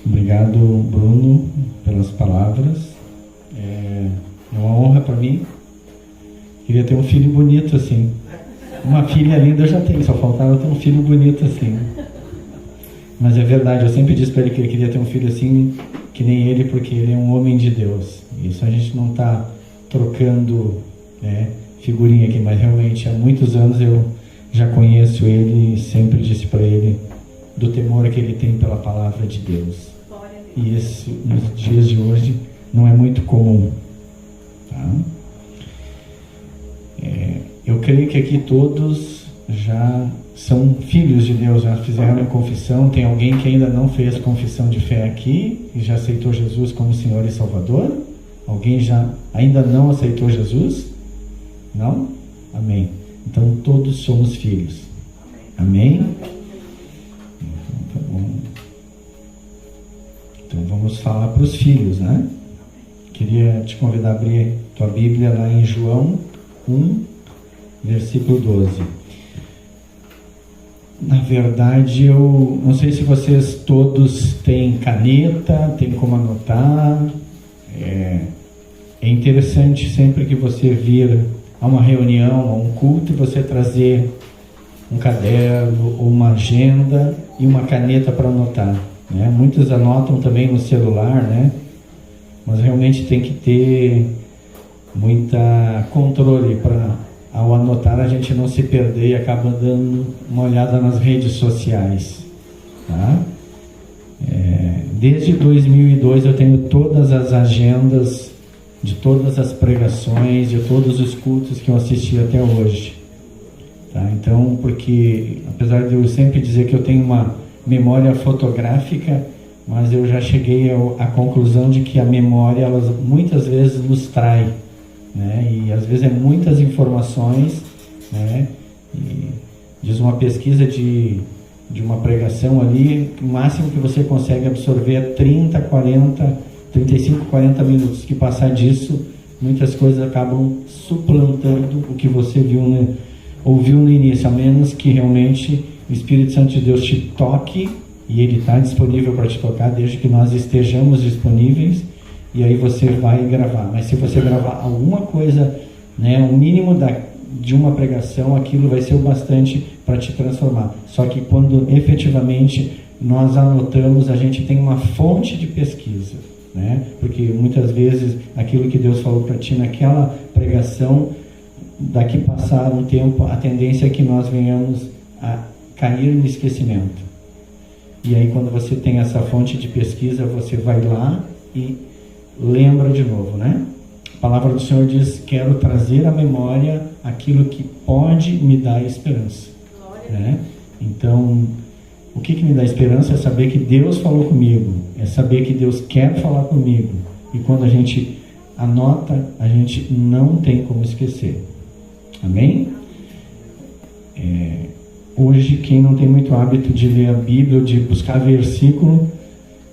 Obrigado, Bruno, pelas palavras. É uma honra para mim. Queria ter um filho bonito assim. Uma filha linda eu já tenho, só faltava ter um filho bonito assim. Mas é verdade, eu sempre disse para ele que eu queria ter um filho assim, que nem ele, porque ele é um homem de Deus. Isso a gente não está trocando, né, figurinha aqui, mas realmente há muitos anos eu já conheço ele e sempre disse para ele do temor que ele tem pela palavra de Deus. E isso, nos dias de hoje, não é muito comum. Tá? Eu creio que aqui todos já são filhos de Deus, já fizeram a confissão. Tem alguém que ainda não fez confissão de fé aqui e já aceitou Jesus como Senhor e Salvador? Alguém já ainda não aceitou Jesus? Não? Amém. Então todos somos filhos. Amém? Então, tá bom. Então vamos falar para os filhos, né? Queria te convidar a abrir tua Bíblia lá em João 1, versículo 12. Na verdade, eu não sei se vocês todos têm caneta, tem como anotar. É interessante sempre que você vir a uma reunião, a um culto, você trazer um caderno ou uma agenda e uma caneta para anotar, né? Muitos anotam também no celular, né? Mas realmente tem que ter muita controle para, ao anotar, a gente não se perder e acaba dando uma olhada nas redes sociais, tá? Desde 2002 eu tenho todas as agendas de todas as pregações, de todos os cultos que eu assisti até hoje, tá? Então, porque apesar de eu sempre dizer que eu tenho uma memória fotográfica, mas eu já cheguei à conclusão de que a memória, ela muitas vezes nos trai, né? E às vezes é muitas informações, né? E diz uma pesquisa de uma pregação ali, o máximo que você consegue absorver é 35, 40 minutos. Que passar disso, muitas coisas acabam suplantando o que você ouviu no início, a menos que realmente o Espírito Santo de Deus te toque, e Ele está disponível para te tocar, desde que nós estejamos disponíveis, e aí você vai gravar. Mas se você gravar alguma coisa, né, o mínimo de uma pregação, aquilo vai ser o bastante para te transformar. Só que quando efetivamente nós anotamos, a gente tem uma fonte de pesquisa, né? Porque muitas vezes aquilo que Deus falou para ti naquela pregação, daqui passar um tempo, a tendência é que nós venhamos a cair no esquecimento. E aí quando você tem essa fonte de pesquisa, você vai lá e lembra de novo, né? A palavra do Senhor diz: quero trazer à memória aquilo que pode me dar esperança, né? Então, o que me dá esperança é saber que Deus falou comigo, é saber que Deus quer falar comigo. E quando a gente anota, a gente não tem como esquecer. Amém? Hoje, quem não tem muito hábito de ler a Bíblia, de buscar versículo,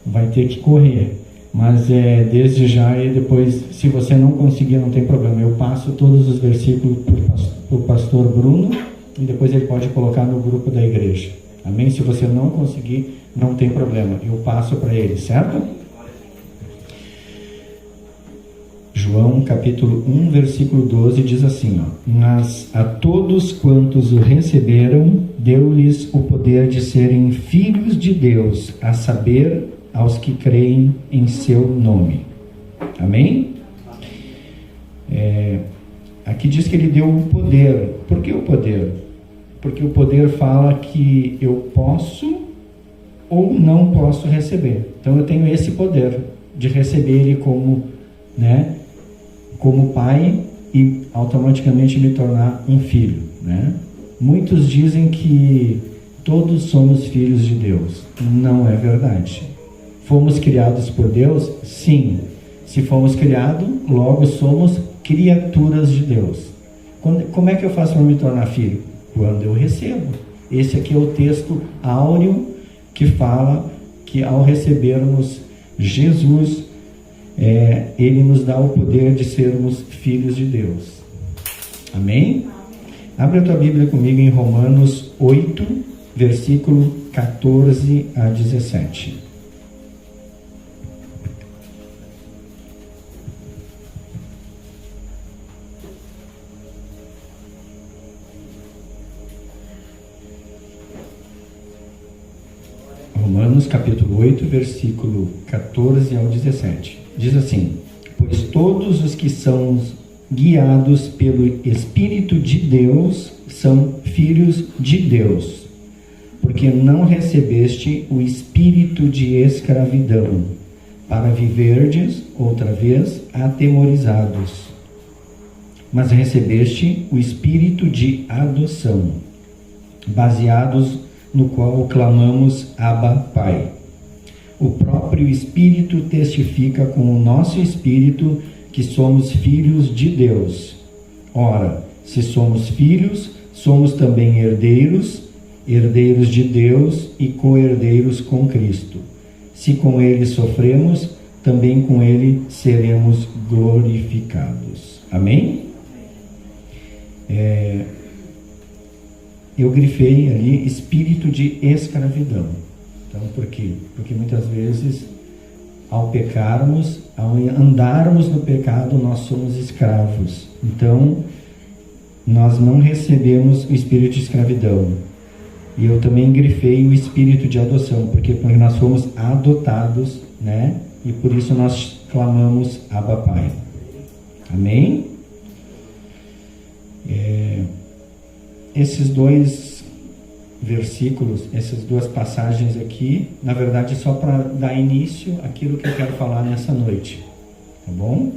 vai ter que correr. Mas desde já, e depois, se você não conseguir, não tem problema. Eu passo todos os versículos para o pastor Bruno, e depois ele pode colocar no grupo da igreja. Amém? Se você não conseguir, não tem problema. Eu passo para ele, certo? João capítulo 1, versículo 12 diz assim, ó: mas a todos quantos o receberam, deu-lhes o poder de serem filhos de Deus, a saber, aos que creem em seu nome. Amém? Aqui diz que ele deu o poder. Por que o poder? Porque o poder fala que eu posso ou não posso receber. Então eu tenho esse poder de receber ele como, né, como pai e automaticamente me tornar um filho, né? Muitos dizem que todos somos filhos de Deus. Não é verdade. Fomos criados por Deus? Sim. Se fomos criados, logo somos criaturas de Deus. Como é que eu faço para me tornar filho? Quando eu recebo. Esse aqui é o texto áureo que fala que ao recebermos Jesus, Ele nos dá o poder de sermos filhos de Deus. Amém? Abre a tua Bíblia comigo em Romanos 8, versículo 14 a 17. Romanos capítulo 8, versículo 14 ao 17. Diz assim: pois todos os que são guiados pelo Espírito de Deus são filhos de Deus, porque não recebeste o espírito de escravidão, para viverdes outra vez atemorizados, mas recebeste o espírito de adoção, baseados no qual clamamos Abba, Pai. O próprio Espírito testifica com o nosso espírito que somos filhos de Deus. Ora, se somos filhos, somos também herdeiros, herdeiros de Deus e co-herdeiros com Cristo. Se com Ele sofremos, também com Ele seremos glorificados. Amém? Eu grifei ali espírito de escravidão. Então, por quê? Porque muitas vezes, ao pecarmos, ao andarmos no pecado, nós somos escravos. Então, nós não recebemos o espírito de escravidão. E eu também grifei o espírito de adoção, porque nós fomos adotados, né? E por isso nós clamamos Abba, Pai. Amém? Esses dois versículos, essas duas passagens aqui, na verdade, só para dar início àquilo que eu quero falar nessa noite, tá bom?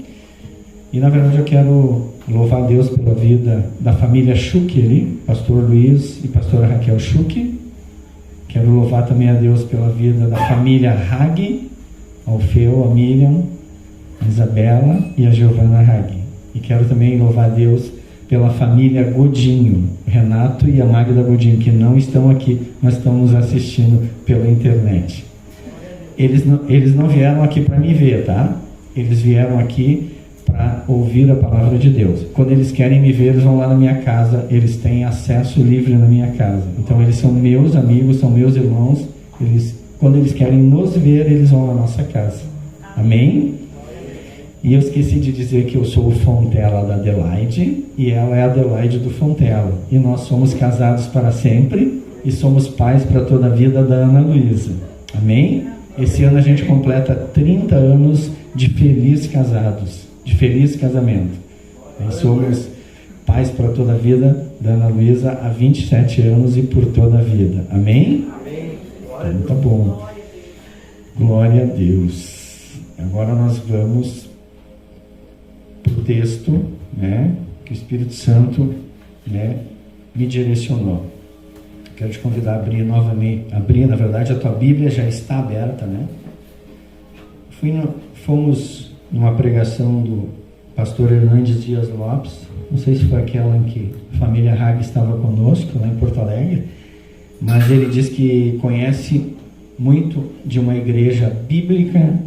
E na verdade eu quero louvar a Deus pela vida da família Schuch ali, pastor Luiz e pastora Raquel Schuch. Quero louvar também a Deus pela vida da família Hag, Alfeu, a Miriam, a Isabela e a Giovana Hag. E quero também louvar a Deus pela família Godinho, Renato e a Magda Godinho, que não estão aqui, mas estão nos assistindo pela internet. Eles não vieram aqui para me ver, tá? Eles vieram aqui para ouvir a palavra de Deus. Quando eles querem me ver, eles vão lá na minha casa, eles têm acesso livre na minha casa. Então eles são meus amigos, são meus irmãos. Quando eles querem nos ver, eles vão na nossa casa. Amém? E eu esqueci de dizer que eu sou o Fontela da Adelaide e ela é a Adelaide do Fontela. E nós somos casados para sempre e somos pais para toda a vida da Ana Luísa. Amém? Esse ano a gente completa 30 anos de felizes casados, de feliz casamento. E somos pais para toda a vida da Ana Luísa há 27 anos e por toda a vida. Amém? Então tá bom. Glória a Deus. Agora nós vamos para o texto, né, que o Espírito Santo, né, me direcionou. Quero te convidar a abrir novamente. Na verdade, a tua Bíblia já está aberta, né? Fomos numa pregação do pastor Hernandes Dias Lopes. Não sei se foi aquela em que a família Hag estava conosco, lá em Porto Alegre. Mas ele diz que conhece muito de uma igreja bíblica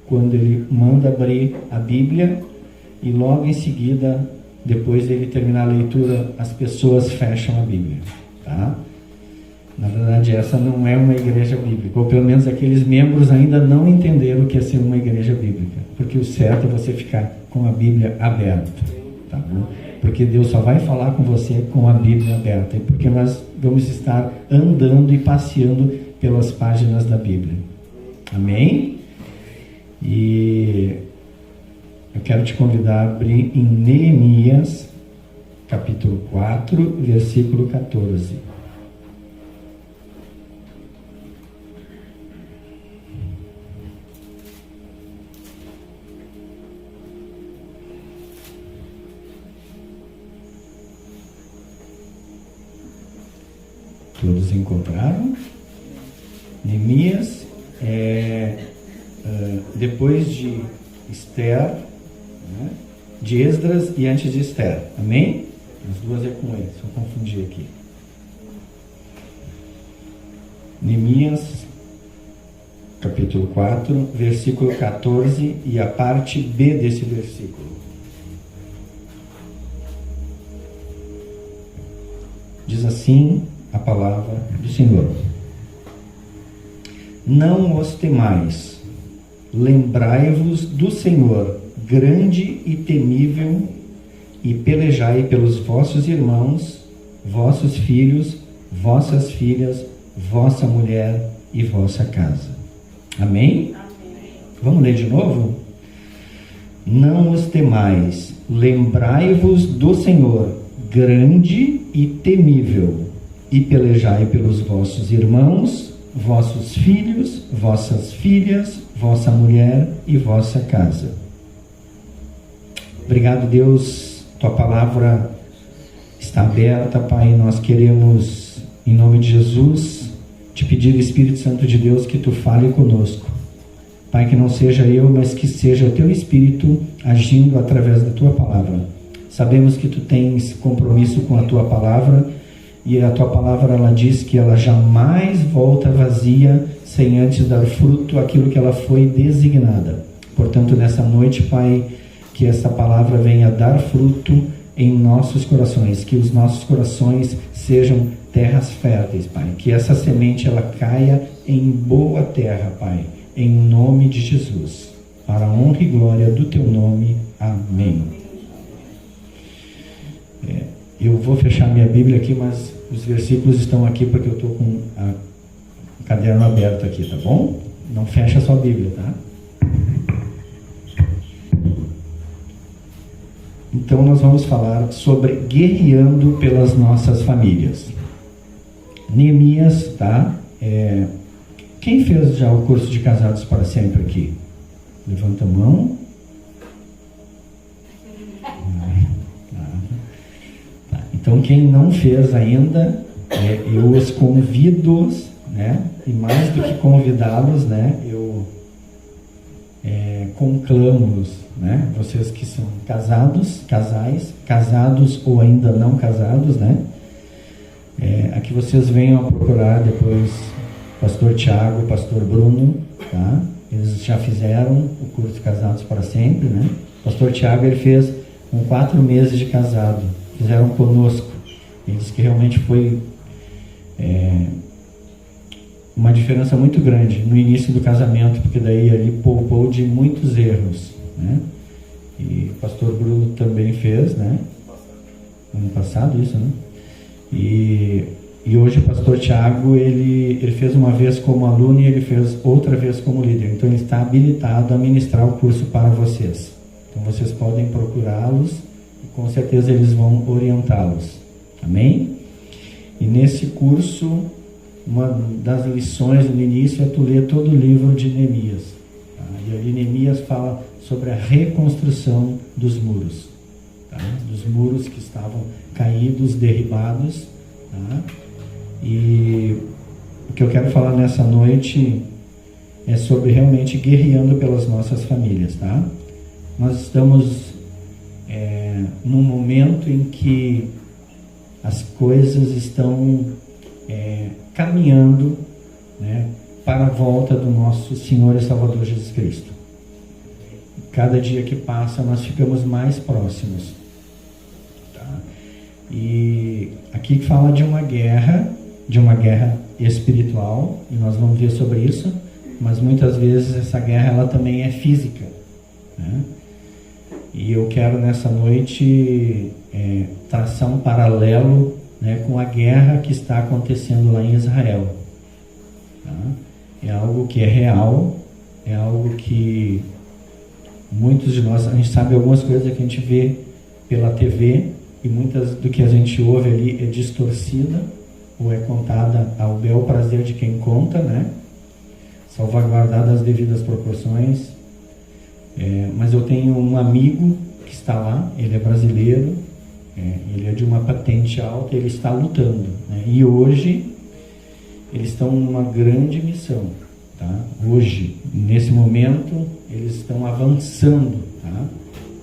quando ele manda abrir a Bíblia e logo em seguida, depois dele terminar a leitura, as pessoas fecham a Bíblia, tá? Na verdade, essa não é uma igreja bíblica, ou pelo menos aqueles membros ainda não entenderam o que é ser uma igreja bíblica, porque o certo é você ficar com a Bíblia aberta, tá bom? Porque Deus só vai falar com você com a Bíblia aberta, e porque nós vamos estar andando e passeando pelas páginas da Bíblia. Amém? E eu quero te convidar a abrir em Neemias, capítulo 4, versículo 14. Todos encontraram? Neemias depois de Esther, né? De Esdras e antes de Esther. Amém? As duas é com ele, só confundir aqui. Neemias, capítulo 4, versículo 14 e a parte B desse versículo. Diz assim a palavra do Senhor: não os temais, lembrai-vos do Senhor, grande e temível, e pelejai pelos vossos irmãos, vossos filhos, vossas filhas, vossa mulher e vossa casa. Amém? Vamos ler de novo? Não os temais, lembrai-vos do Senhor, grande e temível, e pelejai pelos vossos irmãos, vossos filhos, vossas filhas, vossa mulher e vossa casa. Obrigado, Deus, tua palavra está aberta, Pai. Nós queremos, em nome de Jesus, te pedir, Espírito Santo de Deus, que tu fale conosco. Pai, que não seja eu, mas que seja o teu Espírito agindo através da tua palavra. Sabemos que tu tens compromisso com a tua palavra, e a tua palavra, ela diz que ela jamais volta vazia sem antes dar fruto aquilo que ela foi designada. Portanto, nessa noite, Pai, que essa palavra venha dar fruto em nossos corações, que os nossos corações sejam terras férteis, Pai, que essa semente ela caia em boa terra, Pai, em nome de Jesus, para a honra e glória do teu nome. Amém. Eu vou fechar minha Bíblia aqui, mas os versículos estão aqui porque eu estou com o caderno aberto aqui, tá bom? Não fecha a sua Bíblia, tá? Então nós vamos falar sobre guerreando pelas nossas famílias. Neemias, tá? Quem fez já o curso de Casados para Sempre aqui? Levanta a mão. Tá. Então quem não fez ainda, eu os convido, né? E mais do que convidá-los, né? Eu conclamo-los, né? Vocês que são casados, casais, casados ou ainda não casados, né? Aqui vocês venham a procurar depois Pastor Tiago e Pastor Bruno, tá? Eles já fizeram o curso de Casados para Sempre, né? Pastor Tiago, ele fez com 4 meses de casado, fizeram conosco. Ele disse que realmente foi uma diferença muito grande no início do casamento, porque daí ali poupou de muitos erros, né? E o Pastor Bruno também fez, né? Ano passado isso, né? E hoje o Pastor Tiago, ele fez uma vez como aluno e ele fez outra vez como líder. Então ele está habilitado a ministrar o curso para vocês. Então vocês podem procurá-los e com certeza eles vão orientá-los. Amém? E nesse curso, uma das lições no início é tu ler todo o livro de Neemias. Tá? E ali Neemias fala sobre a reconstrução dos muros. Tá? Dos muros que estavam caídos, derribados. Tá? E o que eu quero falar nessa noite é sobre realmente guerreando pelas nossas famílias, tá? Nós estamos num momento em que as coisas estão caminhando, né, para a volta do nosso Senhor e Salvador Jesus Cristo. Cada dia que passa nós ficamos mais próximos, tá? E aqui fala de uma guerra espiritual, e nós vamos ver sobre isso, mas muitas vezes essa guerra ela também é física, né? E eu quero nessa noite traçar um paralelo, né, com a guerra que está acontecendo lá em Israel, tá? É algo que é real, é algo que muitos de nós, a gente sabe algumas coisas que a gente vê pela TV, e muitas do que a gente ouve ali é distorcida, ou é contada ao bel prazer de quem conta, né? Salvaguardada as devidas proporções. Mas eu tenho um amigo que está lá, ele é brasileiro, ele é de uma patente alta, ele está lutando, né? E hoje eles estão numa grande missão, tá? Hoje, nesse momento, eles estão avançando, tá?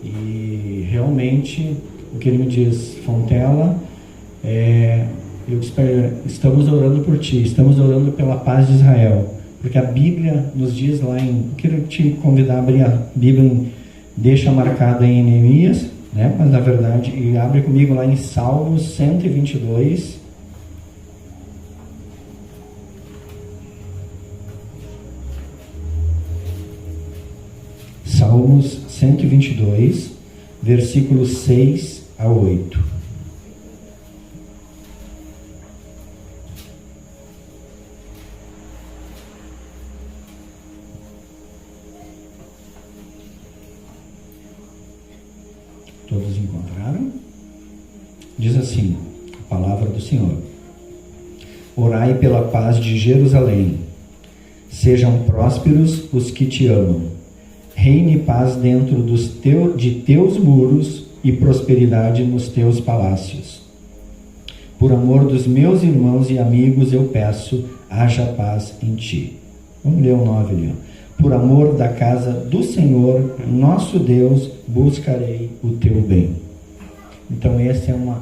E realmente, o que ele me diz, Fontela, estamos orando por ti, estamos orando pela paz de Israel, porque a Bíblia nos diz lá quero te convidar a abrir a Bíblia, deixa marcada em Neemias, né? Mas na verdade, e abre comigo lá em Salmos 122, Salmos 122, versículos 6 a 8. Todos encontraram? Diz assim, a palavra do Senhor: orai pela paz de Jerusalém. Sejam prósperos os que te amam. Reine paz dentro de teus muros e prosperidade nos teus palácios. Por amor dos meus irmãos e amigos eu peço, haja paz em ti. Vamos ler o 9 ali. Por amor da casa do Senhor, nosso Deus, buscarei o teu bem. Então essa é uma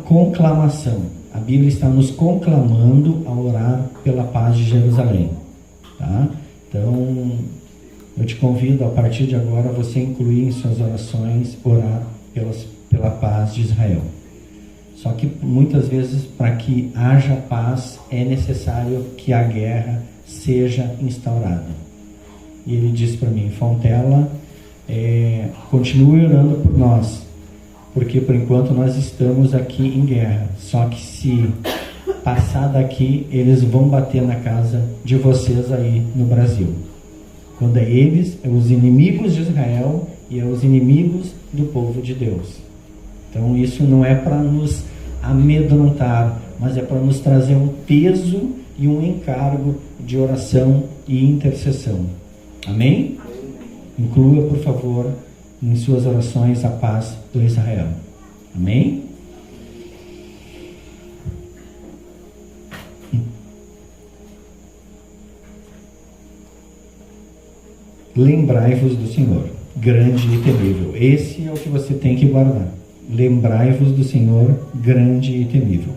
conclamação. A Bíblia está nos conclamando a orar pela paz de Jerusalém. Tá? Então, eu te convido a partir de agora você incluir em suas orações, orar pela paz de Israel. Só que muitas vezes, para que haja paz, é necessário que a guerra seja instaurada. E ele disse para mim: Fontela, continue orando por nós, porque por enquanto nós estamos aqui em guerra. Só que se passar daqui, eles vão bater na casa de vocês aí no Brasil. Quando é eles, é os inimigos de Israel e é os inimigos do povo de Deus. Então isso não é para nos amedrontar, mas é para nos trazer um peso e um encargo de oração e intercessão. Amém? Inclua, por favor, em suas orações a paz por Israel. Amém? Lembrai-vos do Senhor, grande e temível. Esse é o que você tem que guardar. Lembrai-vos do Senhor, grande e temível.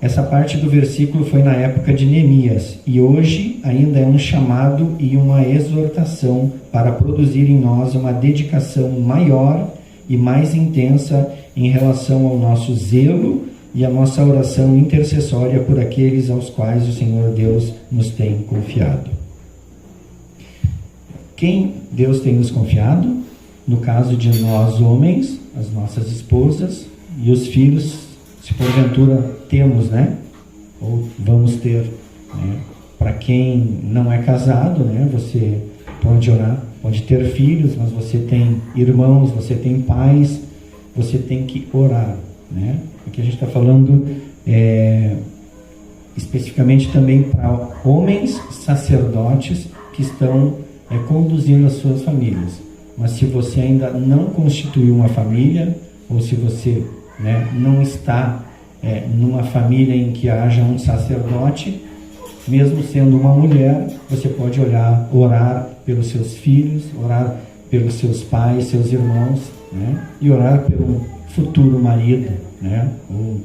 Essa parte do versículo foi na época de Neemias, e hoje ainda é um chamado e uma exortação para produzir em nós uma dedicação maior e mais intensa em relação ao nosso zelo e a nossa oração intercessória por aqueles aos quais o Senhor Deus nos tem confiado. Quem Deus tem nos confiado? No caso de nós homens, as nossas esposas e os filhos, se porventura temos, né? Ou vamos ter, né? Para quem não é casado, né? Você pode orar, pode ter filhos, mas você tem irmãos, você tem pais, você tem que orar, né? Aqui a gente está falando especificamente também para homens sacerdotes que estão conduzindo as suas famílias. Mas se você ainda não constituiu uma família, ou se você, né, não está numa família em que haja um sacerdote, mesmo sendo uma mulher, você pode orar pelos seus filhos, orar pelos seus pais, seus irmãos, né, e orar pelo futuro marido, né, ou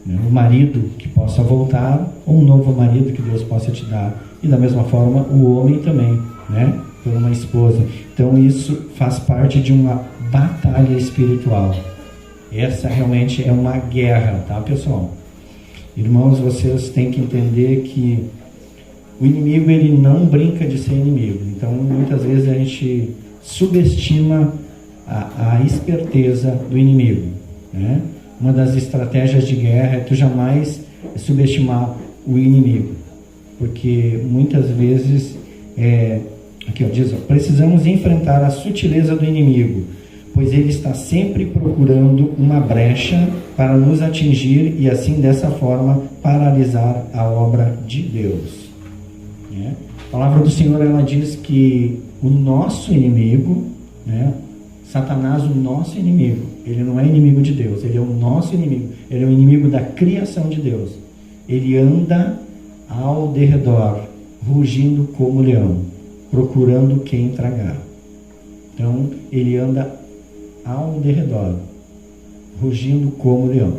um marido que possa voltar, ou um novo marido que Deus possa te dar. E da mesma forma o homem também, né, por uma esposa. Então isso faz parte de uma batalha espiritual. Essa realmente é uma guerra, tá, pessoal? Irmãos, vocês têm que entender que o inimigo, ele não brinca de ser inimigo. Então muitas vezes a gente subestima a esperteza do inimigo, né? Uma das estratégias de guerra é tu jamais subestimar o inimigo, porque muitas vezes aqui diz, precisamos enfrentar a sutileza do inimigo, pois ele está sempre procurando uma brecha para nos atingir e assim dessa forma paralisar a obra de Deus. A palavra do Senhor, ela diz que o nosso inimigo, né, Satanás, o nosso inimigo, ele não é inimigo de Deus, ele é o nosso inimigo, ele é o inimigo da criação de Deus. Ele anda ao derredor, rugindo como leão, procurando quem tragar. Então, ele anda ao derredor, rugindo como leão.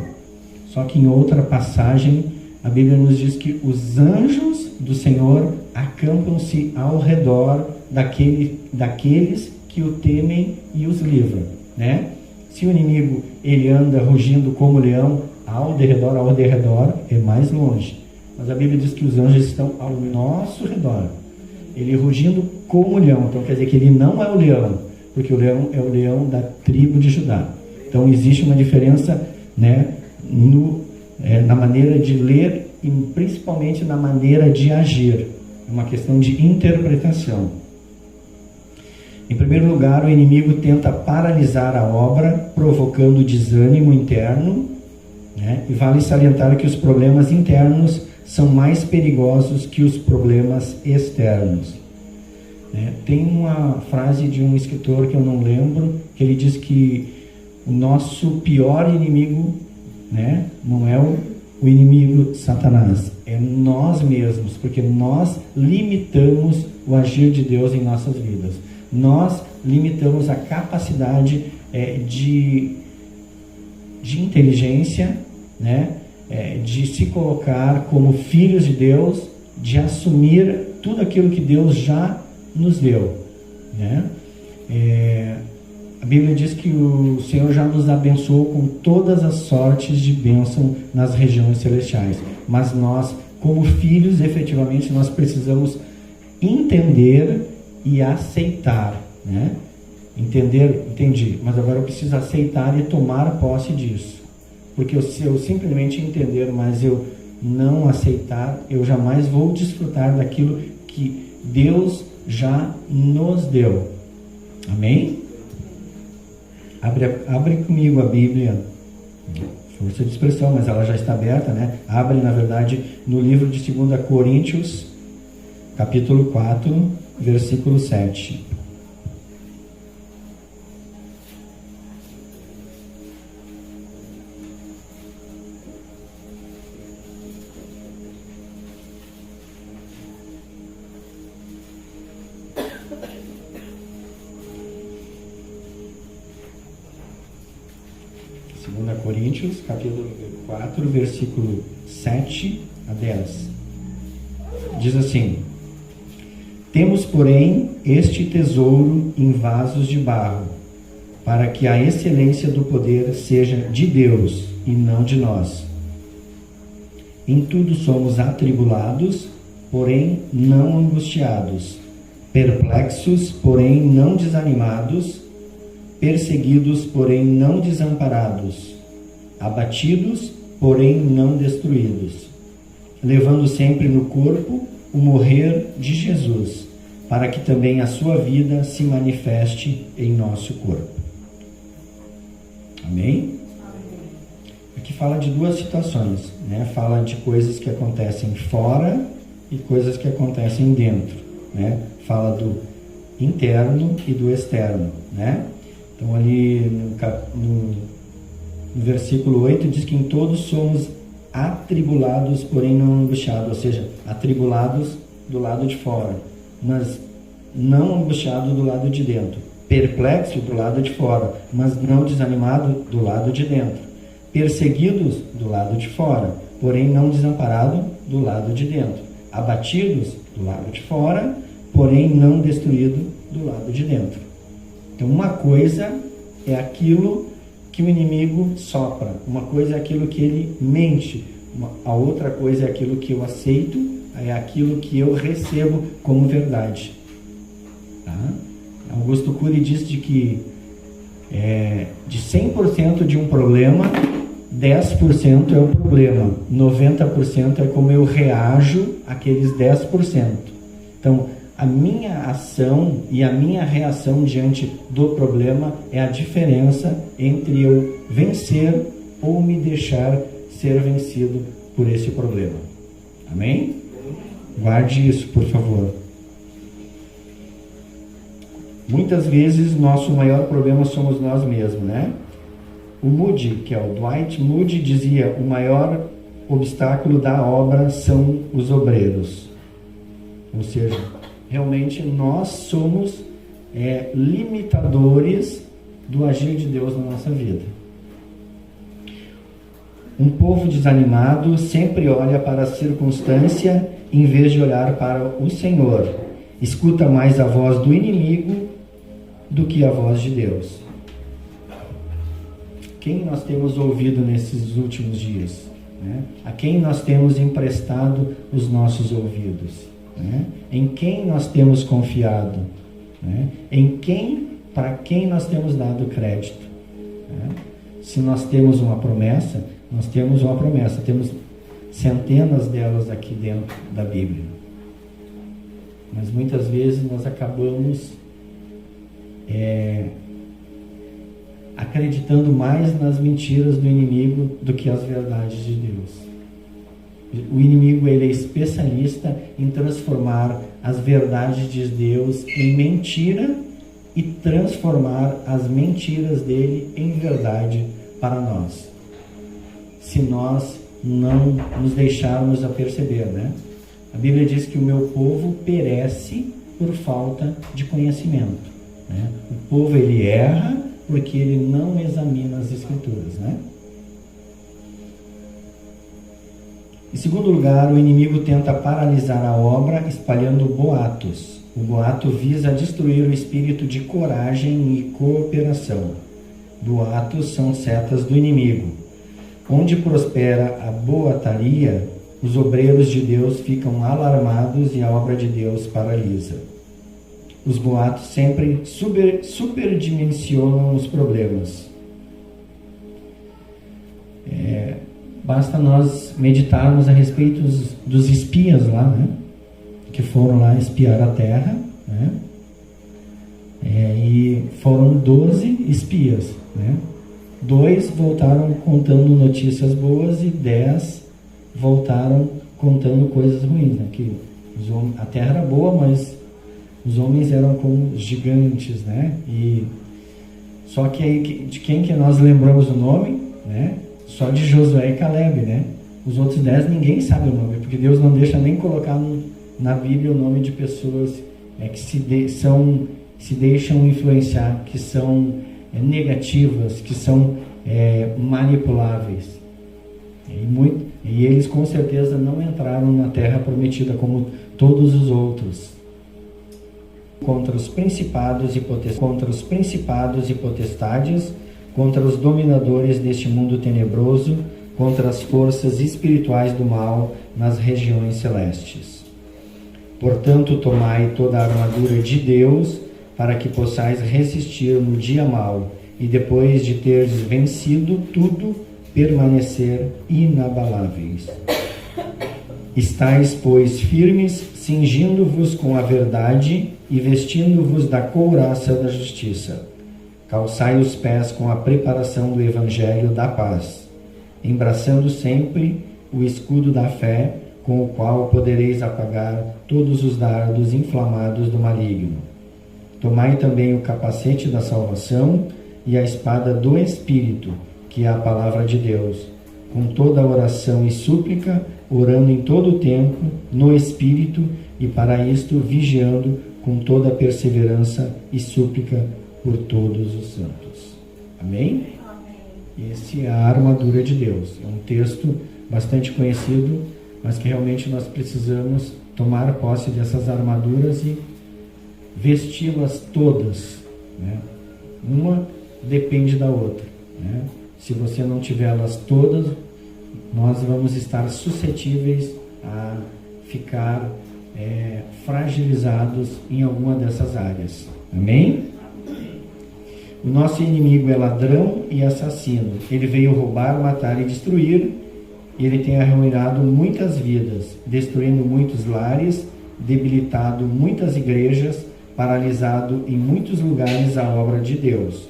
Só que em outra passagem, a Bíblia nos diz que os anjos do Senhor acampam-se ao redor daqueles que o temem e os livram, né? Se o inimigo, ele anda rugindo como leão, ao derredor é mais longe. Mas a Bíblia diz que os anjos estão ao nosso redor. Ele rugindo como leão, então quer dizer que ele não é o leão, porque o leão é o leão da tribo de Judá. Então existe uma diferença, né, na maneira de ler e principalmente na maneira de agir. É uma questão de interpretação. Em primeiro lugar, o inimigo tenta paralisar a obra, provocando desânimo interno, né? E vale salientar que os problemas internos são mais perigosos que os problemas externos. Tem uma frase de um escritor que eu não lembro, que ele diz que o nosso pior inimigo, né, não é o inimigo Satanás, é nós mesmos, porque nós limitamos o agir de Deus em nossas vidas. Nós limitamos a capacidade de inteligência, né, de se colocar como filhos de Deus, de assumir tudo aquilo que Deus já nos deu, né? A Bíblia diz que o Senhor já nos abençoou com todas as sortes de bênção nas regiões celestiais, mas nós, como filhos, efetivamente, nós precisamos entender e aceitar, né? Entendi, mas agora eu preciso aceitar e tomar posse disso, porque se eu simplesmente entender, mas eu não aceitar, eu jamais vou desfrutar daquilo que Deus já nos deu. Amém? Abre comigo a Bíblia, força de expressão, mas ela já está aberta, né? Abre, na verdade, no livro de 2 Coríntios, capítulo 4, versículo 7. Coríntios, capítulo 4, versículo 7 a 10. Diz assim: temos, porém, este tesouro em vasos de barro, para que a excelência do poder seja de Deus e não de nós. Em tudo somos atribulados, porém não angustiados, perplexos, porém não desanimados, perseguidos, porém não desamparados, abatidos, porém não destruídos, levando sempre no corpo o morrer de Jesus, para que também a sua vida se manifeste em nosso corpo. Amém? Aqui fala de duas situações, né? Fala de coisas que acontecem fora e coisas que acontecem dentro, né? Fala do interno e do externo, né? Então ali no versículo 8 diz que em todos somos atribulados, porém não angustiados, ou seja, atribulados do lado de fora, mas não angustiado do lado de dentro, perplexo do lado de fora, mas não desanimado do lado de dentro, perseguidos do lado de fora, porém não desamparado do lado de dentro, abatidos do lado de fora, porém não destruído do lado de dentro. Então uma coisa é aquilo que o inimigo sopra, uma coisa é aquilo que ele mente, a outra coisa é aquilo que eu aceito, é aquilo que eu recebo como verdade. Tá? Augusto Cury diz de que de 100% de um problema, 10% é o problema, 90% é como eu reajo àqueles 10%. Então, a minha ação e a minha reação diante do problema é a diferença entre eu vencer ou me deixar ser vencido por esse problema. Amém? Guarde isso, por favor. Muitas vezes nosso maior problema somos nós mesmos, né? O Moody, que é o Dwight Moody, dizia: o maior obstáculo da obra são os obreiros. Ou seja, realmente nós somos limitadores do agir de Deus na nossa vida. Um povo desanimado sempre olha para a circunstância em vez de olhar para o Senhor. Escuta mais a voz do inimigo do que a voz de Deus. Quem nós temos ouvido nesses últimos dias? Né? A quem nós temos emprestado os nossos ouvidos? Né? Em quem nós temos confiado? Né? Para quem nós temos dado crédito? Né? Se nós temos uma promessa, nós temos uma promessa, temos centenas delas aqui dentro da Bíblia. Mas muitas vezes nós acabamos acreditando mais nas mentiras do inimigo do que as verdades de Deus. O inimigo, ele é especialista em transformar as verdades de Deus em mentira e transformar as mentiras dele em verdade para nós, se nós não nos deixarmos a perceber, né? A Bíblia diz que o meu povo perece por falta de conhecimento, né? O povo, ele erra porque ele não examina as Escrituras, né? Em segundo lugar, o inimigo tenta paralisar a obra espalhando boatos. O boato visa destruir o espírito de coragem e cooperação. Boatos são setas do inimigo. Onde prospera a boataria, os obreiros de Deus ficam alarmados e a obra de Deus paralisa. Os boatos sempre superdimensionam os problemas. Basta nós meditarmos a respeito dos espias lá, né? Que foram lá espiar a terra, né? E foram 12 espias, né? 2 voltaram contando notícias boas e 10 voltaram contando coisas ruins, né? Que a terra era boa, mas os homens eram como gigantes, né? E só que aí, de quem que nós lembramos o nome, né? Só de Josué e Caleb, né? Os outros 10 ninguém sabe o nome, porque Deus não deixa nem colocar na Bíblia o nome de pessoas que se deixam influenciar, que são negativas, que são manipuláveis. E eles com certeza não entraram na terra prometida como todos os outros. Contra os principados e potestades, contra os dominadores deste mundo tenebroso, contra as forças espirituais do mal nas regiões celestes. Portanto, tomai toda a armadura de Deus, para que possais resistir no dia mau, e depois de teres vencido tudo, permanecer inabaláveis. Estais, pois, firmes, cingindo-vos com a verdade e vestindo-vos da couraça da justiça. Calçai os pés com a preparação do Evangelho da paz, embraçando sempre o escudo da fé, com o qual podereis apagar todos os dardos inflamados do maligno. Tomai também o capacete da salvação e a espada do Espírito, que é a palavra de Deus, com toda a oração e súplica, orando em todo o tempo, no Espírito, e para isto vigiando com toda a perseverança e súplica por todos os santos. Amém? Amém. Esse é a armadura de Deus. É um texto bastante conhecido, mas que realmente nós precisamos tomar posse dessas armaduras e vesti-las todas, né? Uma depende da outra, né? Se você não tiver elas todas, nós vamos estar suscetíveis a ficar fragilizados em alguma dessas áreas. Amém? O nosso inimigo é ladrão e assassino. Ele veio roubar, matar e destruir. Ele tem arruinado muitas vidas, destruindo muitos lares, debilitado muitas igrejas, paralisado em muitos lugares a obra de Deus.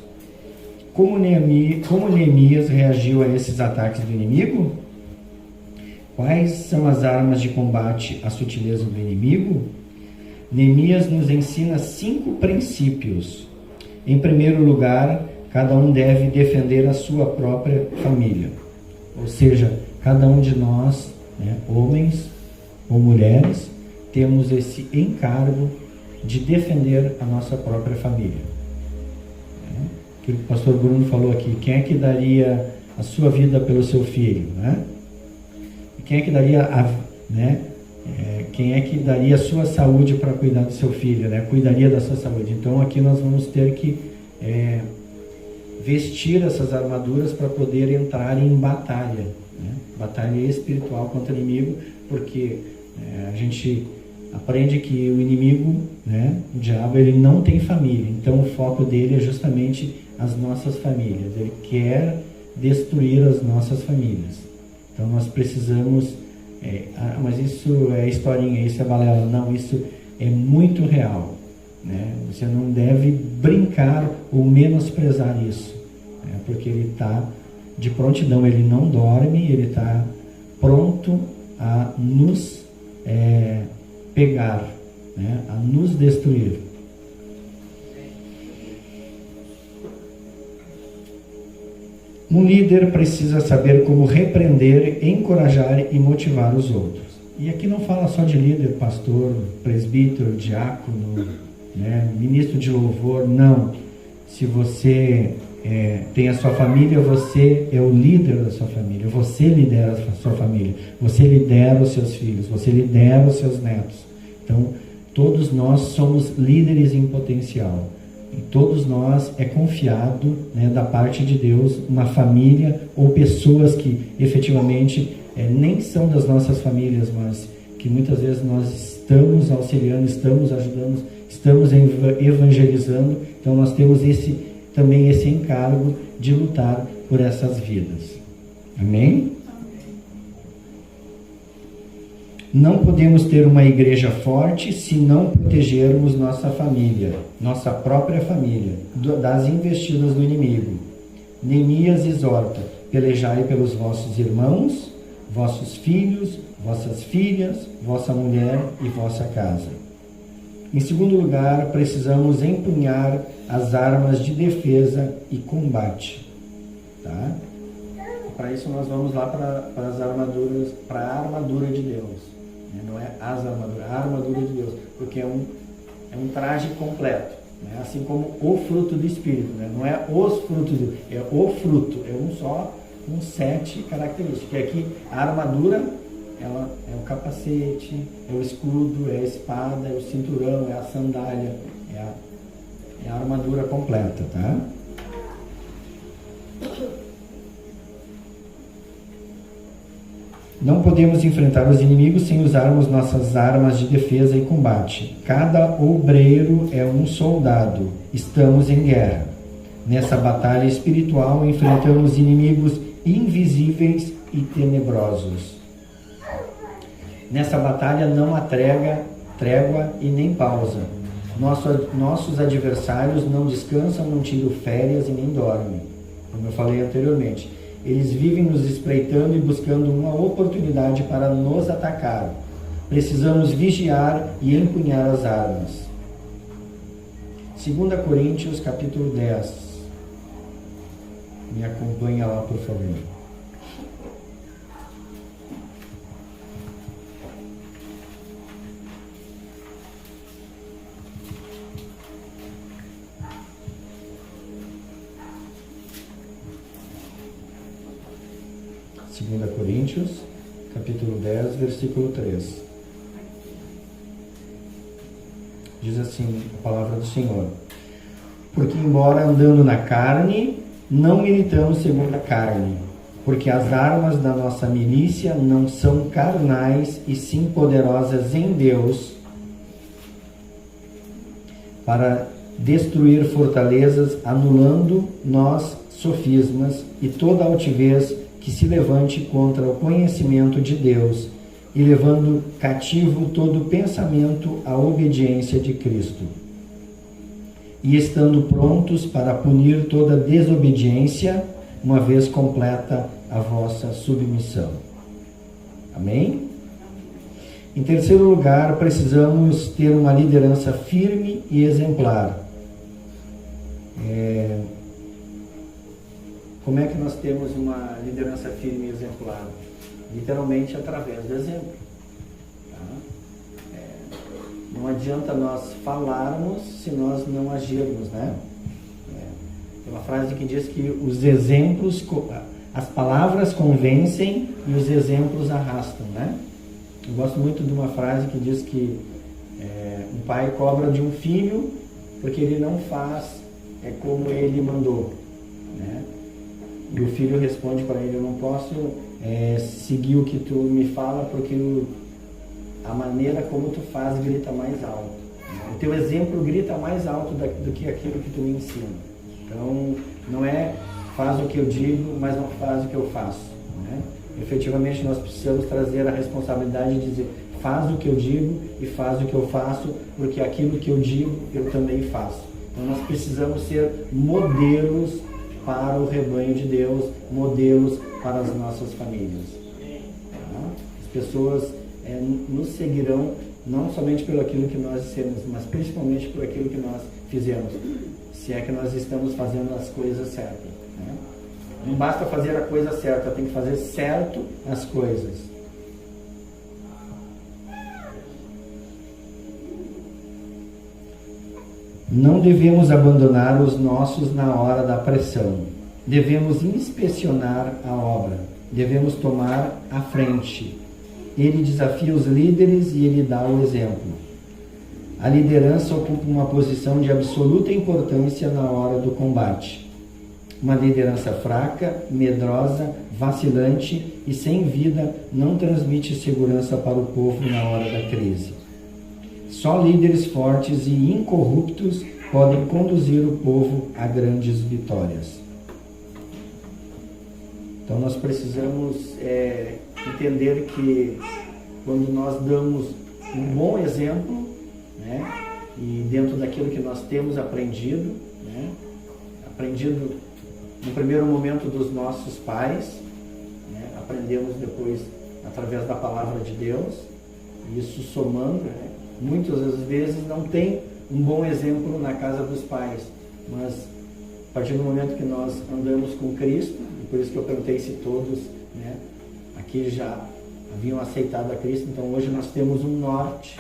Como Neemias reagiu a esses ataques do inimigo? Quais são as armas de combate à sutileza do inimigo? Neemias nos ensina 5 princípios. Em primeiro lugar, cada um deve defender a sua própria família. Ou seja, cada um de nós, né, homens ou mulheres, temos esse encargo de defender a nossa própria família. Que o pastor Bruno falou aqui, quem é que daria a sua vida pelo seu filho, né? Quem é que daria quem é que daria a sua saúde para cuidar do seu filho, né? Cuidaria da sua saúde. Então aqui nós vamos ter que vestir essas armaduras para poder entrar em batalha, né? Batalha espiritual contra o inimigo, porque a gente aprende que o inimigo, né, o diabo, ele não tem família. Então o foco dele é justamente as nossas famílias. Ele quer destruir as nossas famílias. Então nós precisamos... mas isso é historinha, isso é balela. Não, isso é muito real. né? Você não deve brincar ou menosprezar isso, né? Porque ele está de prontidão, ele não dorme, ele está pronto a nos pegar, né? A nos destruir. Um líder precisa saber como repreender, encorajar e motivar os outros. E aqui não fala só de líder, pastor, presbítero, diácono, né, ministro de louvor, não. Se você tem a sua família, você é o líder da sua família, você lidera a sua família, você lidera os seus filhos, você lidera os seus netos. Então, todos nós somos líderes em potencial. E todos nós é confiado, né, da parte de Deus, uma família ou pessoas que efetivamente nem são das nossas famílias, mas que muitas vezes nós estamos auxiliando, estamos ajudando, estamos evangelizando. Então nós temos também esse encargo de lutar por essas vidas. Amém? Não podemos ter uma igreja forte se não protegermos nossa família, nossa própria família, das investidas do inimigo. Neemias exorta: pelejai pelos vossos irmãos, vossos filhos, vossas filhas, vossa mulher e vossa casa. Em segundo lugar, precisamos empunhar as armas de defesa e combate. Tá? Para isso nós vamos lá para as armaduras, para a armadura de Deus. Não é as armaduras, a armadura de Deus, porque é um traje completo, né? Assim como o fruto do Espírito, né? Não é os frutos, é o fruto, é um só, com 7 características. Que aqui a armadura, ela é o capacete, é o escudo, é a espada, é o cinturão, é a sandália, é a armadura completa, tá? Não podemos enfrentar os inimigos sem usarmos nossas armas de defesa e combate. Cada obreiro é um soldado. Estamos em guerra. Nessa batalha espiritual, enfrentamos inimigos invisíveis e tenebrosos. Nessa batalha não há trégua e nem pausa. Nossos adversários não descansam, não tiram férias e nem dormem. Como eu falei anteriormente. Eles vivem nos espreitando e buscando uma oportunidade para nos atacar. Precisamos vigiar e empunhar as armas. 2 Coríntios, capítulo 10. Me acompanha lá, por favor. Segunda Coríntios, capítulo 10, versículo 3. Diz assim a palavra do Senhor: porque embora andando na carne, não militamos segundo a carne, porque as armas da nossa milícia não são carnais, e sim poderosas em Deus, para destruir fortalezas, anulando nós sofismas e toda altivez que se levante contra o conhecimento de Deus, e levando cativo todo pensamento à obediência de Cristo, e estando prontos para punir toda desobediência, uma vez completa a vossa submissão. Amém? Em terceiro lugar, precisamos ter uma liderança firme e exemplar. Como é que nós temos uma liderança firme e exemplar? Literalmente através do exemplo. Tá? Não adianta nós falarmos se nós não agirmos, né? Tem uma frase que diz que os exemplos, as palavras convencem e os exemplos arrastam, né? Eu gosto muito de uma frase que diz que um pai cobra de um filho porque ele não faz como ele mandou, né? E o filho responde para ele: eu não posso seguir o que tu me fala, porque a maneira como tu faz grita mais alto. O teu exemplo grita mais alto do que aquilo que tu me ensina. Então, não é faz o que eu digo, mas não faz o que eu faço, né? Efetivamente, nós precisamos trazer a responsabilidade de dizer: faz o que eu digo e faz o que eu faço, porque aquilo que eu digo eu também faço. Então nós precisamos ser modelos para o rebanho de Deus, modelos para as nossas famílias. Tá? As pessoas nos seguirão não somente pelo aquilo que nós dissemos, mas principalmente por aquilo que nós fizemos, se é que nós estamos fazendo as coisas certas. Né? Não basta fazer a coisa certa, tem que fazer certo as coisas. Não devemos abandonar os nossos na hora da pressão. Devemos inspecionar a obra. Devemos tomar a frente. Ele desafia os líderes e ele dá o exemplo. A liderança ocupa uma posição de absoluta importância na hora do combate. Uma liderança fraca, medrosa, vacilante e sem vida não transmite segurança para o povo na hora da crise. Só líderes fortes e incorruptos podem conduzir o povo a grandes vitórias. Então nós precisamos entender que quando nós damos um bom exemplo, né, e dentro daquilo que nós temos aprendido, né, aprendido no primeiro momento dos nossos pais, né, aprendemos depois através da palavra de Deus, e isso somando, né, muitas das vezes não tem um bom exemplo na casa dos pais, mas a partir do momento que nós andamos com Cristo, e por isso que eu perguntei se todos, né, aqui já haviam aceitado a Cristo, então hoje nós temos um norte,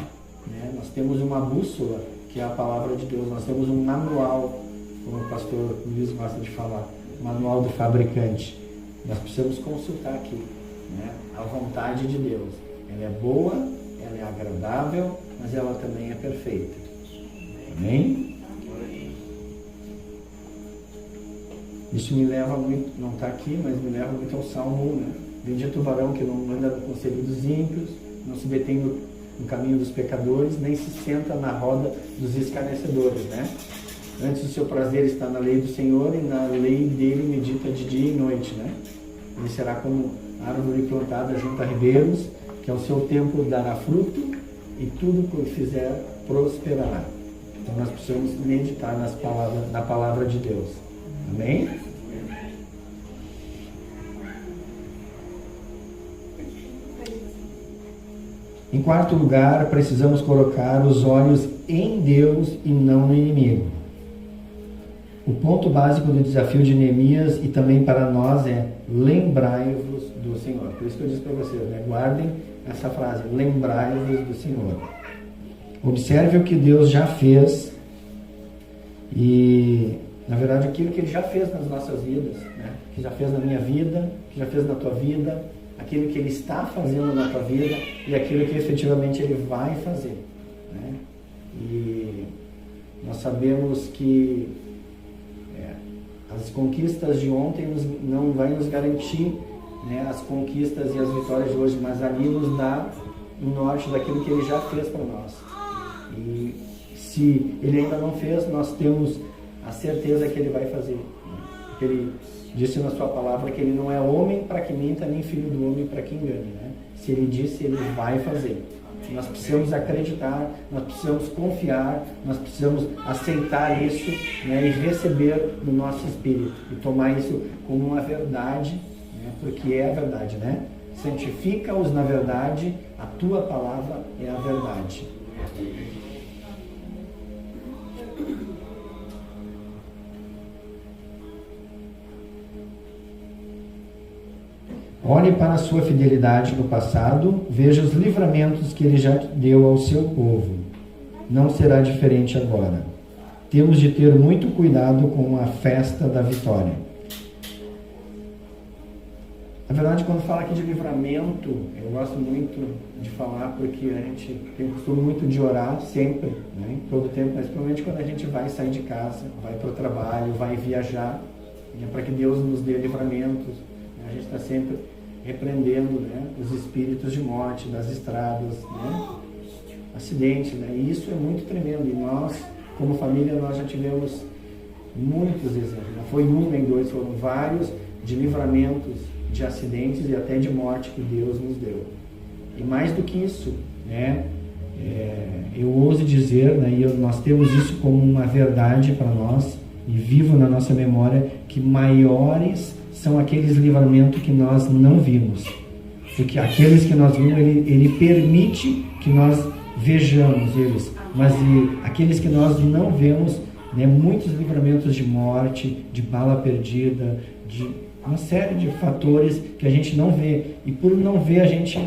né, nós temos uma bússola, que é a palavra de Deus, nós temos um manual, como o pastor Luiz gosta de falar, manual do fabricante. Nós precisamos consultar aqui, né, a vontade de Deus. Ela é boa, ela é agradável, mas ela também é perfeita. Amém? Isso me leva muito, não está aqui, mas me leva muito ao Salmo 1, né? Bendito o varão que não anda no conselho dos ímpios, não se detém no caminho dos pecadores, nem se senta na roda dos escarnecedores, né? Antes o seu prazer está na lei do Senhor, e na lei dele medita de dia e noite, né? Ele será como árvore plantada junto a ribeiros, que ao seu tempo dará fruto, e tudo que fizer prosperará. Então nós precisamos meditar na palavra de Deus. Amém? Em quarto lugar, precisamos colocar os olhos em Deus e não no inimigo. O ponto básico do desafio de Neemias e também para nós é: lembrai-vos do Senhor. Por isso que eu disse para vocês, né? Guardem essa frase: lembrai-vos do Senhor. Observe o que Deus já fez e, na verdade, aquilo que Ele já fez nas nossas vidas, né? Que já fez na minha vida, que já fez na tua vida, aquilo que Ele está fazendo na tua vida e aquilo que efetivamente Ele vai fazer, né? E nós sabemos que as conquistas de ontem não vai nos garantir, né, as conquistas e as vitórias de hoje, mas ali nos dá o norte daquilo que Ele já fez para nós. E se Ele ainda não fez, nós temos a certeza que Ele vai fazer. Porque Ele disse na sua palavra que Ele não é homem para que minta, nem filho do homem para que engane, né? Se Ele disse, Ele vai fazer. Nós precisamos acreditar, nós precisamos confiar, nós precisamos aceitar isso, né, e receber no nosso espírito e tomar isso como uma verdade, né, porque é a verdade, né? Santifica-os na verdade, a tua palavra é a verdade. Olhe para a sua fidelidade no passado, veja os livramentos que Ele já deu ao seu povo. Não será diferente agora. Temos de ter muito cuidado com a festa da vitória. Na verdade, quando fala aqui de livramento, eu gosto muito de falar porque a gente tem costume muito de orar sempre, né, todo tempo, mas principalmente quando a gente vai sair de casa, vai para o trabalho, vai viajar, né, para que Deus nos dê livramentos. A gente está sempre repreendendo, né, os espíritos de morte das estradas, né, acidentes, né, e isso é muito tremendo. E nós, como família, nós já tivemos muitos exemplos. Não foi um nem dois, foram vários de livramentos de acidentes e até de morte que Deus nos deu. E mais do que isso, né? Eu ouso dizer, né, e nós temos isso como uma verdade para nós, e vivo na nossa memória, que maiores são aqueles livramentos que nós não vimos. Porque aqueles que nós vimos, ele permite que nós vejamos eles. Mas aqueles que nós não vemos, né, muitos livramentos de morte, de bala perdida, de uma série de fatores que a gente não vê. E por não ver, a gente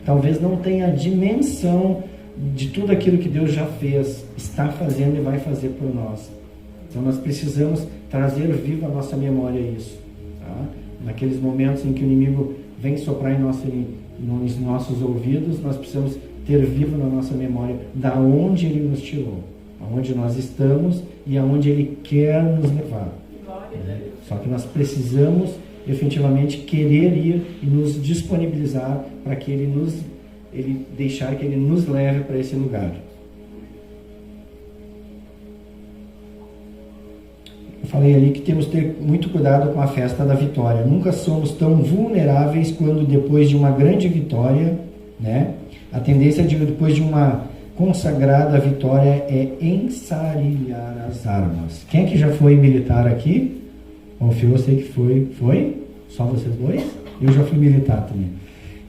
talvez não tenha a dimensão de tudo aquilo que Deus já fez, está fazendo e vai fazer por nós. Então nós precisamos trazer vivo à nossa memória isso. Tá? Naqueles momentos em que o inimigo vem soprar nos nossos ouvidos, nós precisamos ter vivo na nossa memória da onde ele nos tirou, aonde nós estamos e aonde ele quer nos levar. Só que nós precisamos efetivamente querer ir e nos disponibilizar para que ele deixar que ele nos leve para esse lugar. Eu falei ali que temos que ter muito cuidado com a festa da vitória. Nunca somos tão vulneráveis quando depois de uma grande vitória, né? A tendência de depois de uma consagrada vitória é ensarilhar as armas. Quem é que já foi militar aqui? O Fio, eu sei que foi. Foi? Só vocês dois? Eu já fui militar também.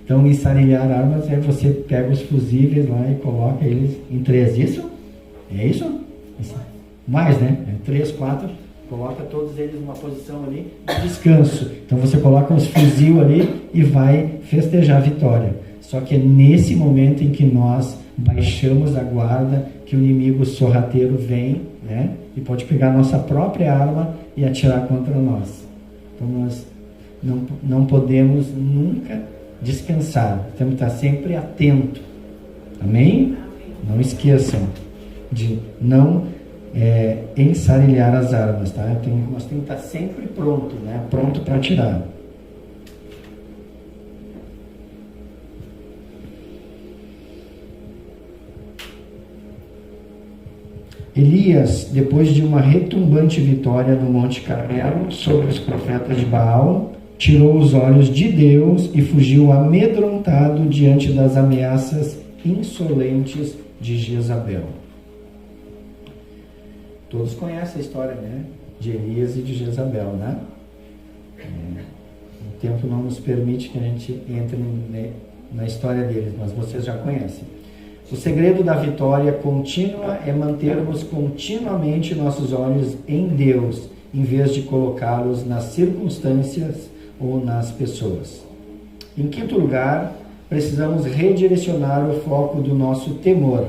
Então, ensarilhar armas é você pega os fusíveis lá e coloca eles em 3. Isso? É isso? Mais, né? 3, 4. Coloca todos eles numa posição ali de descanso. Então, você coloca os fuzil ali e vai festejar a vitória. Só que é nesse momento em que nós baixamos a guarda que o inimigo sorrateiro vem, né? E pode pegar a nossa própria arma e atirar contra nós. Então, nós não podemos nunca descansar. Temos que estar sempre atento. Amém? Não esqueçam de não ensarilhar as armas, tá? Nós temos que estar sempre pronto, né? Pronto para atirar. Elias, depois de uma retumbante vitória no Monte Carmelo sobre os profetas de Baal, tirou os olhos de Deus e fugiu amedrontado diante das ameaças insolentes de Jezabel. Todos conhecem a história, né? De Elias e de Jezabel, né? O tempo não nos permite que a gente entre na história deles, mas vocês já conhecem. O segredo da vitória contínua é mantermos continuamente nossos olhos em Deus, em vez de colocá-los nas circunstâncias ou nas pessoas. Em quinto lugar, precisamos redirecionar o foco do nosso temor.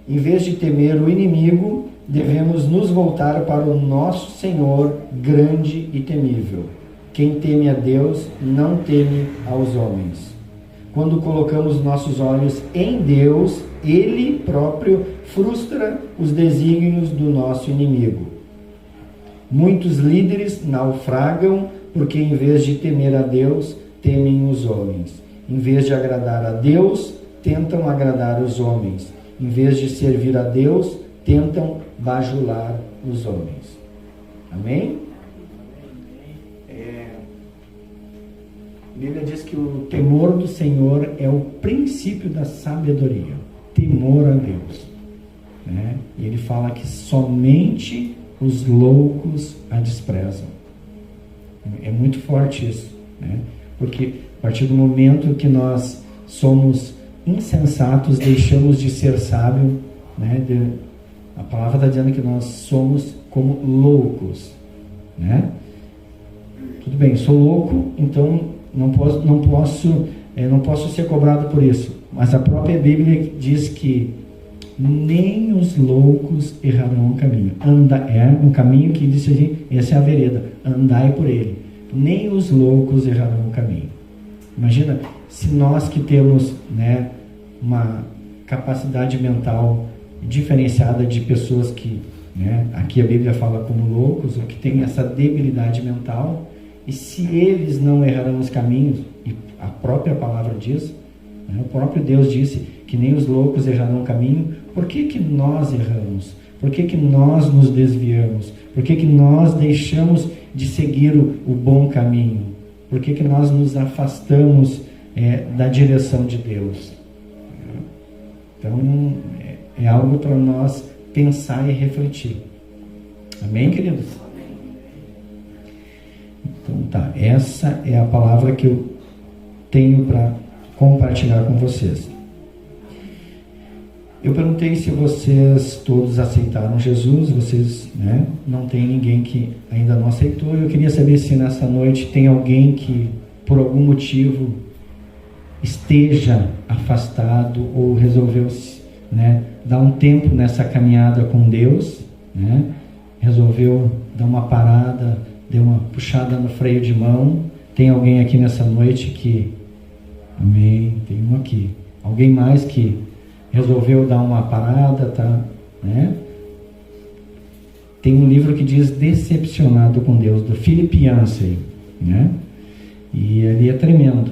Em vez de temer o inimigo, devemos nos voltar para o nosso Senhor grande e temível. Quem teme a Deus não teme aos homens. Quando colocamos nossos olhos em Deus, Ele próprio frustra os desígnios do nosso inimigo. Muitos líderes naufragam porque, em vez de temer a Deus, temem os homens. Em vez de agradar a Deus, tentam agradar os homens. Em vez de servir a Deus, tentam bajular os homens. Amém? A Bíblia diz que o temor do Senhor é o princípio da sabedoria. Temor a Deus. Né? E ele fala que somente os loucos a desprezam. É muito forte isso. Né? Porque a partir do momento que nós somos insensatos, deixamos de ser sábios, né? A palavra está dizendo que nós somos como loucos. Né? Tudo bem, sou louco, então não posso ser cobrado por isso. Mas a própria Bíblia diz que nem os loucos errarão o caminho. É um caminho que diz assim, essa é a vereda, andai por ele. Nem os loucos errarão o caminho. Imagina, se nós que temos, né, uma capacidade mental diferenciada de pessoas que, né, aqui a Bíblia fala como loucos, ou que têm essa debilidade mental, e se eles não errarão os caminhos, e a própria palavra diz, né, o próprio Deus disse que nem os loucos errarão o caminho, por que nós erramos? Por que nós nos desviamos? Por que nós deixamos de seguir o bom caminho? Por que nós nos afastamos da direção de Deus. Então, é algo para nós pensar e refletir. Amém, queridos? Então tá, essa é a palavra que eu tenho para compartilhar com vocês. Eu perguntei se vocês todos aceitaram Jesus. Vocês, né, não tem ninguém que ainda não aceitou. Eu queria saber se nessa noite tem alguém que por algum motivo esteja afastado ou resolveu, né, dar um tempo nessa caminhada com Deus, né, resolveu dar uma parada, deu uma puxada no freio de mão. Tem alguém aqui nessa noite que... Amém, tem um aqui. Alguém mais que resolveu dar uma parada, tá, né? Tem um livro que diz Decepcionado com Deus, do Philip Yancey, né? E ali é tremendo.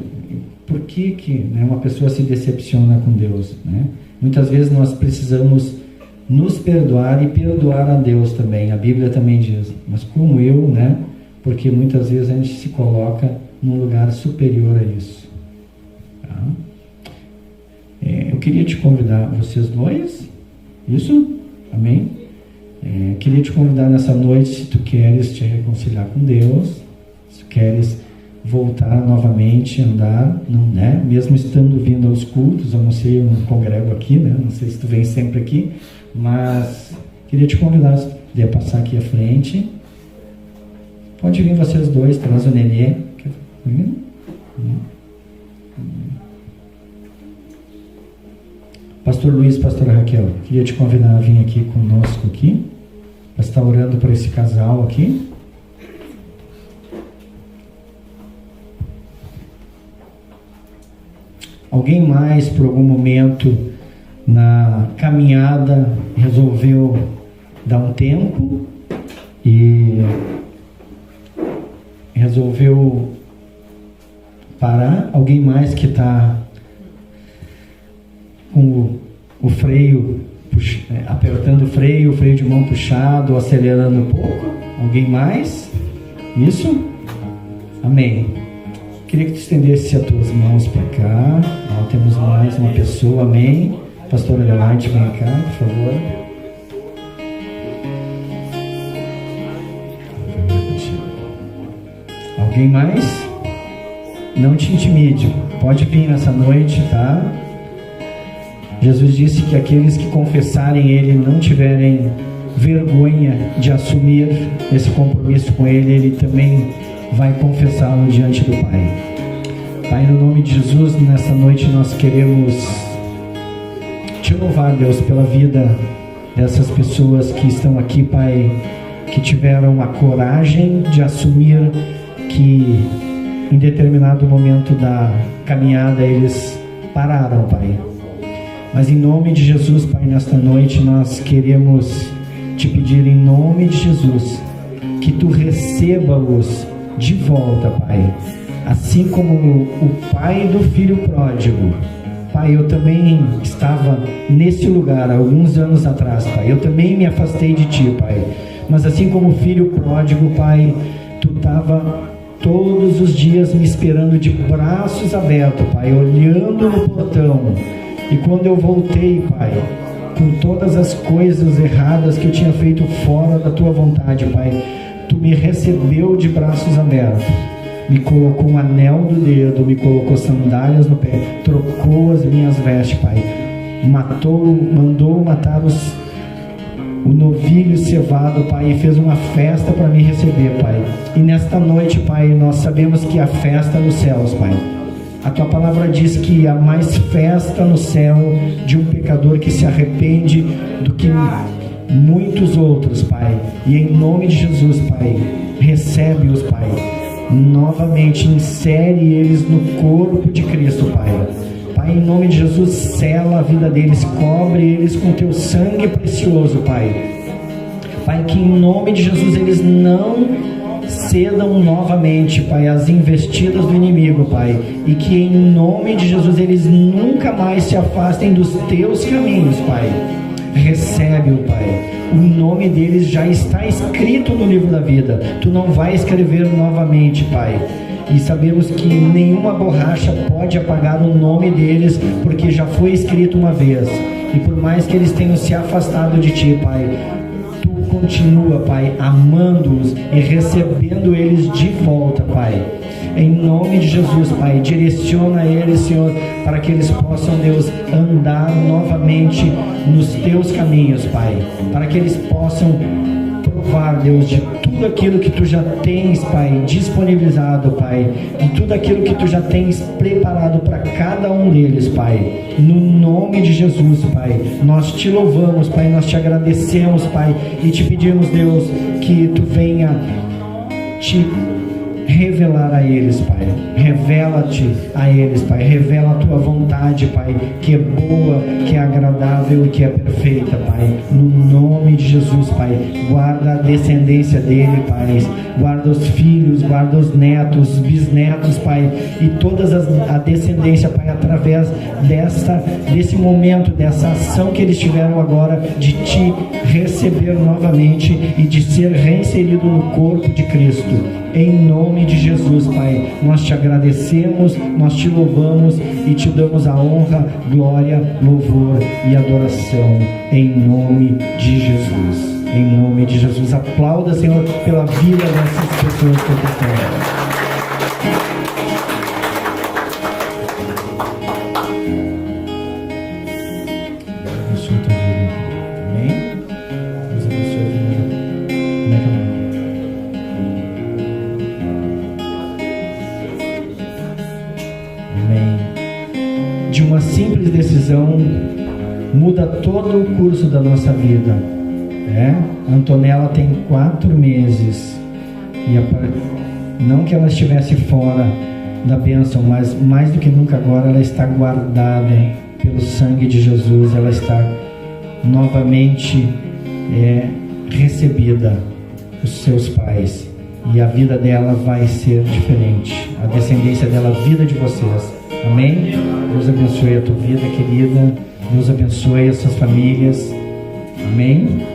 Por que né, uma pessoa se decepciona com Deus, né? Muitas vezes nós precisamos nos perdoar e perdoar a Deus também. A Bíblia também diz. Mas como eu, né? Porque muitas vezes a gente se coloca num lugar superior a isso. Tá? Eu queria te convidar, vocês dois, isso? Amém? Queria te convidar nessa noite, se tu queres te reconciliar com Deus, se tu queres voltar novamente a andar, não, né? Mesmo estando vindo aos cultos, eu não sei, eu não congrego aqui, né? Não sei se tu vem sempre aqui, mas queria te convidar, se puder passar aqui à frente. Pode vir vocês dois, traz o Nenê. Pastor Luiz, pastora Raquel, queria te convidar a vir aqui conosco aqui, para estar orando para esse casal aqui. Alguém mais, por algum momento, na caminhada, resolveu dar um tempo e resolveu parar? Alguém mais que está com o freio, apertando o freio de mão puxado, acelerando um pouco? Alguém mais? Isso? Amém. Queria que tu estendesse as tuas mãos para cá. Temos mais uma pessoa, amém. Pastora Adelaide, vem cá, por favor. Alguém mais? Não te intimide, pode vir nessa noite, tá? Jesus disse que aqueles que confessarem Ele, não tiverem vergonha de assumir esse compromisso com Ele, Ele também vai confessá-lo diante do Pai. Pai, no nome de Jesus, nessa noite nós queremos te louvar, Deus, pela vida dessas pessoas que estão aqui, Pai, que tiveram a coragem de assumir que em determinado momento da caminhada eles pararam, Pai. Mas em nome de Jesus, Pai, nesta noite nós queremos te pedir em nome de Jesus que tu receba-os de volta, Pai. Assim como o pai do filho pródigo. Pai, eu também estava nesse lugar há alguns anos atrás, Pai. Eu também me afastei de ti, Pai. Mas assim como o filho pródigo, Pai, tu estava todos os dias me esperando de braços abertos, Pai, olhando no portão. E quando eu voltei, Pai, com todas as coisas erradas que eu tinha feito fora da tua vontade, Pai, tu me recebeu de braços abertos, me colocou um anel no dedo, me colocou sandálias no pé, trocou as minhas vestes, Pai, mandou matar o novilho cevado, Pai, e fez uma festa para me receber, Pai. E nesta noite, Pai, nós sabemos que há festa nos céus, Pai. A tua palavra diz que há mais festa no céu de um pecador que se arrepende do que muitos outros, Pai. E em nome de Jesus, Pai, recebe-os, Pai. Novamente, insere eles no corpo de Cristo, Pai. Pai, em nome de Jesus, sela a vida deles, cobre eles com teu sangue precioso, Pai. Pai, que em nome de Jesus eles não cedam novamente, Pai, às investidas do inimigo, Pai, e que em nome de Jesus eles nunca mais se afastem dos teus caminhos, Pai. Recebe-o, Pai. O nome deles já está escrito no livro da vida. Tu não vai escrever novamente, Pai. e sabemos que nenhuma borracha pode apagar o nome deles, porque já foi escrito uma vez. E por mais que eles tenham se afastado de Ti, Pai, Tu continua, Pai, amando-os e recebendo eles de volta, Pai. Em nome de Jesus, Pai, direciona eles, Senhor, para que eles possam, Deus, andar novamente nos Teus caminhos, Pai, para que eles possam provar, Deus, de tudo aquilo que Tu já tens, Pai, disponibilizado, Pai, de tudo aquilo que Tu já tens preparado para cada um deles, Pai. No nome de Jesus, Pai, nós Te louvamos, Pai, nós Te agradecemos, Pai, e Te pedimos, Deus, que Tu venha Te revelar a eles, Pai. Revela-te a eles, Pai. Revela a Tua vontade, Pai, que é boa, que é agradável e que é perfeita, Pai. No nome de Jesus, Pai. Guarda a descendência dele, Pai. Guarda os filhos, guarda os netos, os bisnetos, Pai. E toda a descendência, Pai, através desse momento, dessa ação que eles tiveram agora de Te receber novamente e de ser reinserido no corpo de Cristo. Em nome de Jesus, Pai, nós Te agradecemos, nós Te louvamos e Te damos a honra, glória, louvor e adoração. Em nome de Jesus. Em nome de Jesus. Aplauda, Senhor, pela vida dessas pessoas que aqui estão. De uma simples decisão muda todo o curso da nossa vida. Antonella tem 4 meses e não que ela estivesse fora da bênção, mas mais do que nunca agora ela está guardada pelo sangue de Jesus. Ela está novamente recebida os seus pais, e a vida dela vai ser diferente, a descendência dela, a vida de vocês. Amém? Deus abençoe a tua vida, querida. Deus abençoe as suas famílias. Amém?